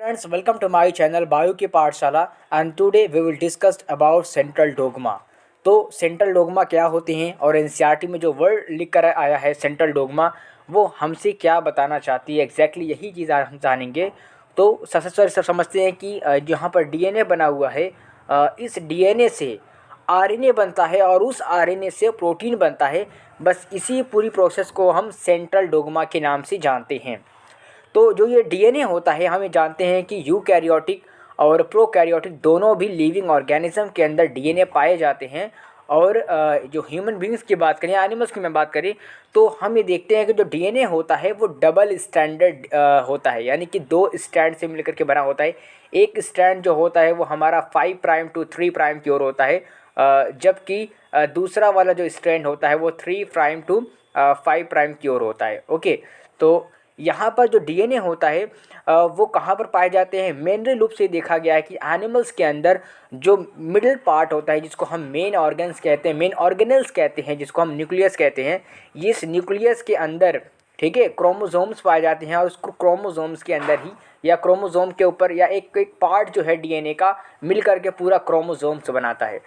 Friends, welcome to my channel bio की पाठशाला and today we will discuss about central dogma. तो central dogma क्या होते हैं और एनसीईआरटी में जो वर्ड लिख कर आया है सेंट्रल डोगमा वो हमसे क्या बताना चाहती है एग्जैक्टली यही चीज़ आज हम जानेंगे। तो सबसे सब समझते हैं कि यहाँ पर डीएनए बना हुआ है, इस डीएनए से आरएनए बनता है और उस आरएनए से प्रोटीन बनता है। बस इसी पूरी प्रोसेस को हम सेंट्रल डोगमा के नाम से जानते हैं। तो जो ये डीएनए होता है हमें जानते हैं कि यूकैरियोटिक और प्रोकैरियोटिक दोनों भी लिविंग ऑर्गेनिज्म के अंदर डीएनए पाए जाते हैं। और जो ह्यूमन बींग्स की बात करें, एनिमल्स की मैं बात करें, तो हम ये देखते हैं कि जो डीएनए होता है वो डबल स्टैंडर्ड होता है, यानी कि दो स्ट्रैंड से मिलकर के बना होता है। एक स्ट्रैंड जो होता है वो हमारा 5 प्राइम टू 3 प्राइम की ओर होता है, जबकि दूसरा वाला जो स्ट्रैंड होता है वो 3 प्राइम टू 5 प्राइम की ओर होता है। ओके, तो यहाँ पर जो डीएनए होता है वो कहाँ पर पाए जाते हैं? मेनली रूप से देखा गया है कि एनिमल्स के अंदर जो मिडिल पार्ट होता है जिसको हम मेन ऑर्गन्स कहते हैं, मेन ऑर्गेनल्स कहते हैं, जिसको हम न्यूक्लियस कहते हैं, इस न्यूक्लियस के अंदर ठीक है क्रोमोसोम्स पाए जाते हैं। और उसको क्रोमोसोम्स के अंदर ही या क्रोमोसोम के ऊपर या एक एक पार्ट जो है डीएनए का मिल करके पूरा क्रोमोसोम्स बनाता है।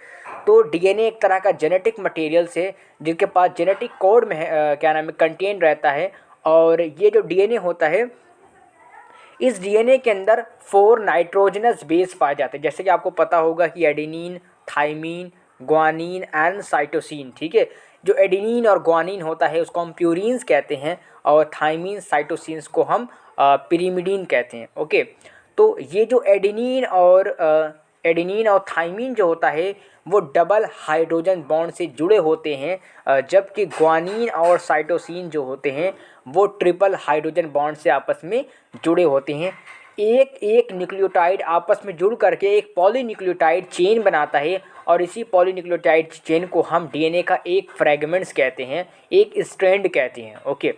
तो डीएनए एक तरह का जेनेटिक मटेरियल से जिनके पास जेनेटिक कोड में क्या नाम है कंटेन रहता है। और ये जो डीएनए होता है इस डीएनए के अंदर 4 नाइट्रोजनस बेस पाए जाते हैं, जैसे कि आपको पता होगा कि adenine, thymine, guanine and cytosine. ठीक है, जो एडेनिन और ग्वानिन होता है उसको हम प्यूरिन्स कहते हैं और थाइमीन साइटोसिन्स को हम पिरिमिडीन कहते हैं। ओके, तो ये जो एडेनिन और थाइमीन जो होता है वो डबल हाइड्रोजन बॉन्ड से जुड़े होते हैं, जबकि ग्वानिन और साइटोसिन जो होते हैं वो ट्रिपल हाइड्रोजन बॉन्ड से आपस में जुड़े होते हैं। एक एक न्यूक्लियोटाइड आपस में जुड़ करके एक पॉलीन्यूक्लियोटाइड चेन बनाता है और इसी पॉलीन्यूक्लियोटाइड चेन को हम डीएनए का एक फ्रेगमेंट्स कहते हैं, एक स्ट्रैंड कहते हैं। ओके,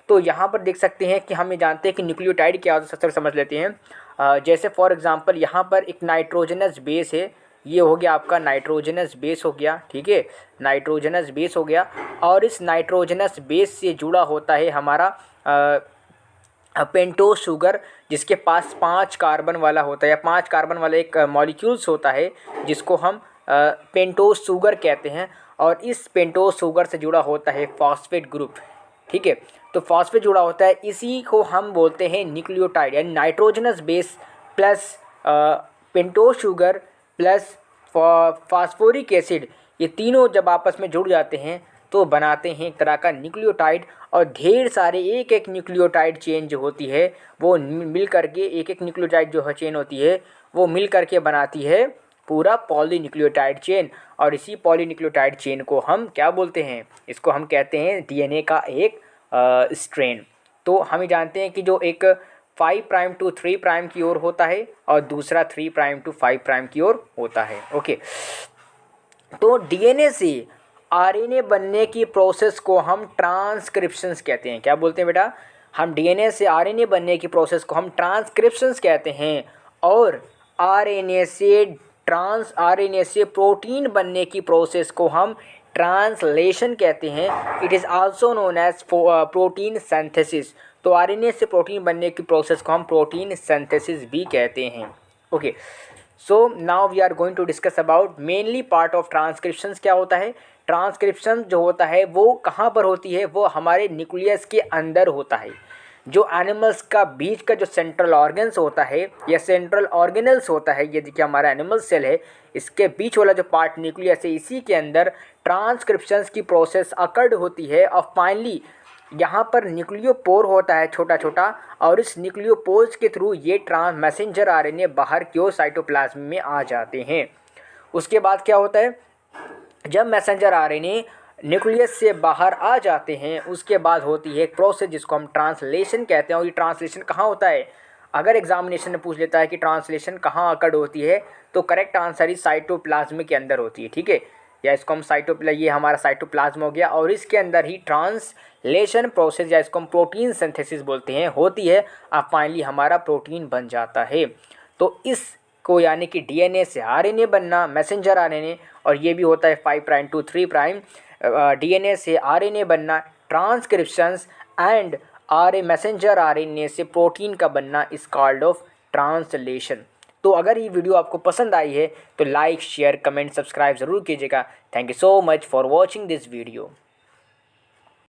तो यहाँ पर देख सकते हैं कि हम ये जानते हैं कि न्यूक्लियोटाइड क्या होता है, सबसे समझ लेते हैं। जैसे फॉर एग्जांपल यहाँ पर एक नाइट्रोजनस बेस है, ये हो गया आपका नाइट्रोजनस बेस हो गया। ठीक है, नाइट्रोजनस बेस हो गया और इस नाइट्रोजनस बेस से जुड़ा होता है हमारा पेंटोस शुगर, जिसके पास 5 कार्बन वाला होता है या 5 कार्बन वाला एक मॉलिक्यूल्स होता है जिसको हम पेंटोस शुगर कहते हैं। और इस पेंटोस शुगर से जुड़ा होता है फॉस्फेट ग्रुप। ठीक है, तो फॉस्फेट जुड़ा होता है, इसी को हम बोलते हैं न्यूक्लियोटाइड, यानी nitrogenous base plus pentose sugar plus phosphoric acid, ये तीनों जब आपस में जुड़ जाते हैं तो बनाते हैं एक तरह का न्यूक्लियोटाइड। और ढेर सारे एक एक न्यूक्लियोटाइड चेन जो होती है वो मिल करके एक एक न्यूक्लियोटाइड जो चेन होती है वो मिल करके बनाती है पूरा पॉलीन्यूक्लियोटाइड चेन। और इसी पॉलीन्यूक्लियोटाइड चेन को हम क्या बोलते हैं? इसको हम कहते हैं डीएनए का एक स्ट्रेन। तो हम जानते हैं कि जो एक 5 प्राइम टू 3 प्राइम की ओर होता है और दूसरा 3 प्राइम टू 5 प्राइम की ओर होता है। ओके, तो डीएनए से आरएनए बनने की प्रोसेस को हम ट्रांसक्रिप्शंस कहते हैं। क्या बोलते हैं बेटा? हम डीएनए से आरएनए बनने की प्रोसेस को हम ट्रांसक्रिप्शंस कहते हैं। और आरएनए से प्रोटीन बनने की प्रोसेस को हम ट्रांसलेशन कहते हैं। It is also known as protein synthesis. तो आरएनए से प्रोटीन बनने की प्रोसेस को हम प्रोटीन सिंथेसिस भी कहते हैं। Okay, so now we are going to discuss about mainly part of transcriptions. क्या होता है? ट्रांसक्रिप्शन जो होता है वो कहाँ पर होती है? वो हमारे न्यूक्लियस के अंदर होता है। जो एनिमल्स का बीच का जो सेंट्रल ऑर्गन्स होता है या सेंट्रल ऑर्गेनल्स होता है, ये देखिए हमारा एनिमल सेल है, इसके बीच वाला जो पार्ट न्यूक्लियस है, इसी के अंदर ट्रांसक्रिप्शंस की प्रोसेस अकर्ड होती है। और फाइनली यहाँ पर न्यूक्लियोपोर होता है छोटा छोटा, और इस न्यूक्लियोपोर्स के थ्रू ये मैसेंजर आरएनए बाहर की ओर साइटोप्लाज्म में आ जाते हैं। उसके बाद क्या होता है? जब मैसेंजर आरएनए न्यूक्लियस से बाहर आ जाते हैं उसके बाद होती है एक प्रोसेस जिसको हम ट्रांसलेशन कहते हैं। और ये ट्रांसलेशन कहाँ होता है? अगर एग्जामिनेशन में पूछ लेता है कि ट्रांसलेशन कहाँ अकर्ड होती है, तो करेक्ट आंसर ही साइटोप्लाज्म के अंदर होती है। ठीक है, या इसको हम ये हमारा साइटोप्लाज्म हो गया और इसके अंदर ही ट्रांसलेशन प्रोसेस या इसको हम प्रोटीन सिंथेसिस बोलते हैं होती है। अब फाइनली हमारा प्रोटीन बन जाता है। तो इसको यानी कि डीएनए से आरएनए बनना, मैसेंजर आरएनए, और ये भी होता है 5 प्राइम टू 3 प्राइम, डीएनए से आरएनए बनना, ट्रांसक्रिप्शंस एंड मैसेंजर आरएनए से प्रोटीन का बनना इज कॉल्ड ऑफ ट्रांसलेशन। तो अगर ये वीडियो आपको पसंद आई है तो लाइक शेयर कमेंट सब्सक्राइब ज़रूर कीजिएगा। Thank you so much for watching this video.